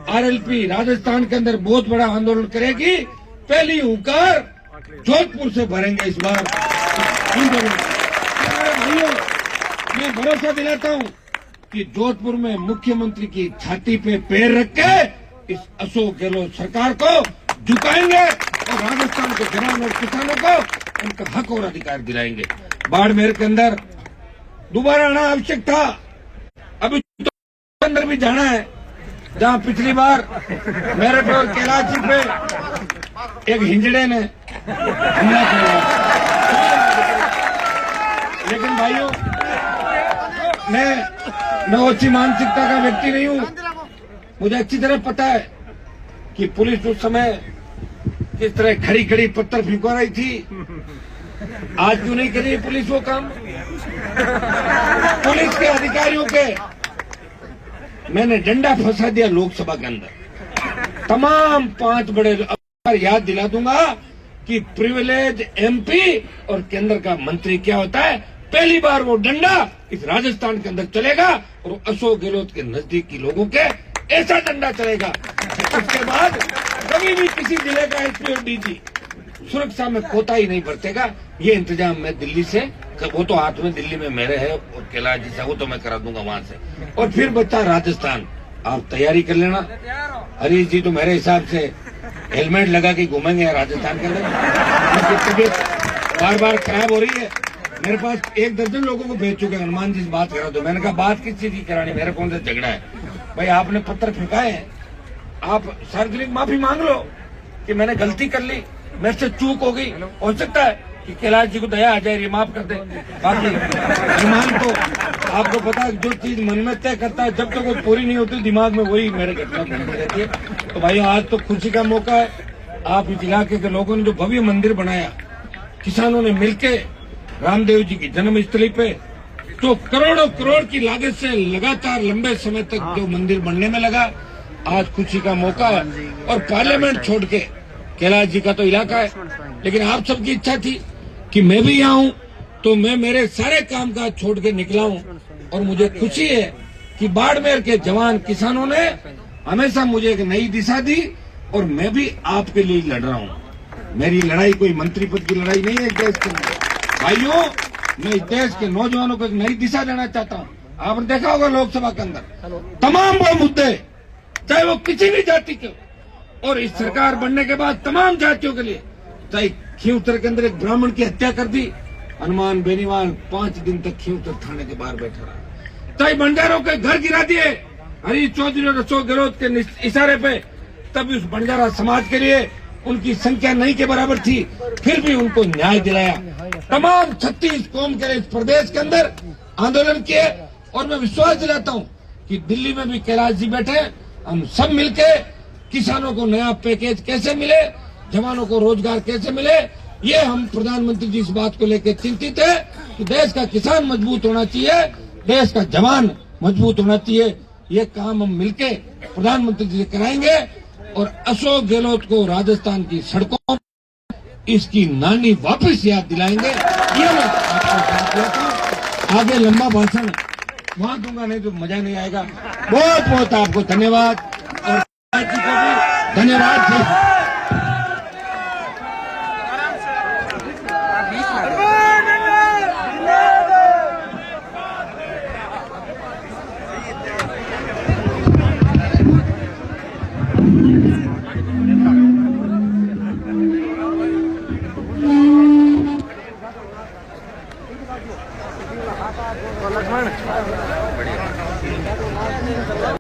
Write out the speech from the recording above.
RLP Rajasthan के अंदर बहुत बड़ा आंदोलन करेगी। पहली हुंकार जोधपुर से भरेंगे इस बार आंदोलन। भाइयों, मैं भरोसा दिलाता हूं कि जोधपुर में मुख्यमंत्री की छाती पे पैर रख के इस अशोक गहलोत सरकार को झुकाएंगे और राजस्थान के जवान और किसानों को उनका हक और अधिकार दिलाएंगे। बाड़मेर के अंदर दोबारा आना आवश्यक था। अभी तो अंदर भी जाना है, जहां पिछली बार मेरठ और कैलाश जी पे एक हिंजड़े ने हमला किया। लेकिन भाइयों, मैं ओछी मानसिकता का व्यक्ति नहीं हूं। मुझे अच्छी तरह पता है कि पुलिस उस समय किस तरह खड़ी खड़ी पत्थर फेंकवा रही थी। आज क्यों नहीं करी पुलिस वो काम? पुलिस के अधिकारियों के मैंने डंडा फंसा दिया लोकसभा के अंदर। तमाम 5 बड़े याद दिला दूंगा कि प्रिविलेज एमपी और केंद्र का मंत्री क्या होता है। पहली बार वो डंडा इस राजस्थान के अंदर चलेगा और अशोक गहलोत के नजदीकी लोगों के ऐसा डंडा चलेगा। उसके बाद कभी भी किसी जिले का एसपी और डीजी सुरक्षा में कोताही नहीं बरतेगा। ये इंतजाम मैं दिल्ली से, वो तो हाथ में दिल्ली में मेरे है और कैलाश जी से, वो तो मैं करा दूंगा वहां से। और फिर बच्चा राजस्थान, आप तैयारी कर लेना। हरीश जी तो मेरे हिसाब से हेलमेट लगा के घूमेंगे राजस्थान के अंदर। तबीयत बार बार खराब हो रही है। मेरे पास 1 दर्जन लोगों को भेज चुके हैं, हनुमान जी से बात करा दो। मैंने कहा बात किस चीज की करानी, मेरे कौन सा झगड़ा है भाई? आपने पत्थर फेंकाए हैं, आप सार्वजनिक माफी मांग लो कि मैंने गलती कर ली, मेरे से चूक हो गई। हो सकता है कि कैलाश जी को दया आ जाए, माफ कर दे। बाकी ईमान तो आपको पता है, जो चीज मन में तय करता है जब तक वो पूरी नहीं होती दिमाग में वही मेरे घटना बनती रहती है। तो भाई आज तो खुशी का मौका है। आप इस इलाके के लोगों ने जो भव्य मंदिर बनाया, किसानों ने मिलके रामदेव जी की जन्मस्थली पे तो करोड़ों करोड़ की लागत से लगातार लंबे समय तक जो मंदिर बनने में लगा, आज खुशी का मौका है। और पार्लियामेंट छोड़ के, कैलाश जी का तो इलाका है, लेकिन आप सबकी इच्छा थी कि मैं भी यहाँ हूँ, तो मैं मेरे सारे काम काज छोड़ के निकला हूँ। और मुझे खुशी है कि बाड़मेर के जवान किसानों ने हमेशा मुझे एक नई दिशा दी और मैं भी आपके लिए लड़ रहा हूँ। मेरी लड़ाई कोई मंत्री पद की लड़ाई नहीं है देश के अंदर। भाइयों, मैं इस देश के नौजवानों को एक नई दिशा देना चाहता हूँ। आपने देखा होगा लोकसभा के अंदर तमाम वो मुद्दे, चाहे वो किसी भी जाति के, और इस सरकार बनने के बाद तमाम जातियों के लिए, चाहे खींवसर के अंदर एक ब्राह्मण की हत्या कर दी, हनुमान बेनीवाल 5 दिन तक खींवसर थाने के बाहर बैठा रहा। चाहे बंजारों के घर गिरा दिए हरीश चौधरी और अशोक गहलोत के इशारे पे, तभी उस बंजारा समाज के लिए उनकी संख्या नहीं के बराबर थी, फिर भी उनको न्याय दिलाया। तमाम 36 कौम के इस प्रदेश के अंदर आंदोलन किए। और मैं विश्वास दिलाता हूँ कि दिल्ली में भी कैलाश जी बैठे, हम सब मिलके किसानों को नया पैकेज कैसे मिले, जवानों को रोजगार कैसे मिले, ये हम प्रधानमंत्री जी इस बात को लेकर चिंतित है कि देश का किसान मजबूत होना चाहिए, देश का जवान मजबूत होना चाहिए। ये काम हम मिलके प्रधानमंत्री जी से कराएंगे और अशोक गहलोत को राजस्थान की सड़कों इसकी नानी वापस याद दिलाएंगे। ये मैं आपको आगे लंबा भाषण वहां दूंगा, नहीं तो मजा नहीं आएगा। बहुत बहुत आपको धन्यवाद और जी को भी धन्यवाद। लक्ष्मण